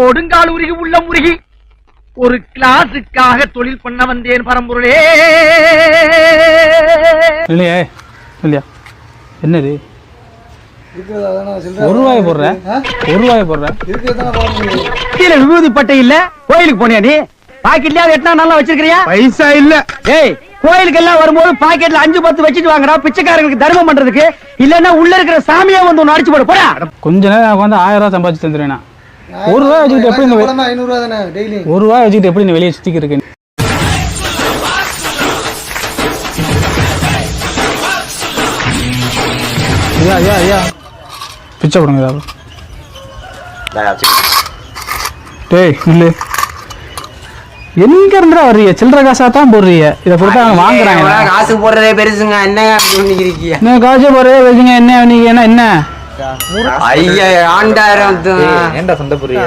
ஒடுங்கால் உருகி உள்ள முருகி ஒரு கிளாஸுக்காக தொழில் பண்ண வந்தேன் பரம்பொருளே. இல்லையே இல்லையா என்னது ₹1 போடுற ₹1 போடுற கீழே விபூதி பட்டை இல்ல கோயிலுக்கு போனியா நீ? பாக்கெட்லயா எட்டா நல்லா வச்சிருக்கிறியா? பைசா இல்ல. ஏய் கோயிலுக்கு எல்லாம் வரும்போது பாக்கெட்ல 5-10 வச்சுட்டு வாங்கடா பிச்சைக்காரங்களுக்கு தர்மம் பண்றதுக்கு. இல்லன்னா உள்ள இருக்கிற சாமியா வந்து ஒன்னு அடிச்சு போட போடா. கொஞ்ச நேரம் எனக்கு வந்து ₹1000 சம்பாதிச்சு தந்துருவேன். ₹1 வச்சுக்கிட்டு எப்படி ₹500 தானே டெய்லி ₹1 வச்சுக்கிட்டு எப்படி நீ வெளியே சுத்திக்கு இருக்கேன்? ஐயா பிச்சை போடுங்க ஏதாவது. டேய் இல்லை எங்க இருந்தா வர்றீங்க? சில்லற காசா தான் போடுறீங்க. இதை கொடுத்தா வாங்குறாங்க. காசு போடுறதே பெருசுங்க. என்ன பண்ணிக்கிறீங்க? என்ன காசு போடுறதே பெருசுங்க? என்ன நீங்க என்ன 5000 ஆண்டாயிரம் ஏன்டா சண்டை போடுறீங்க?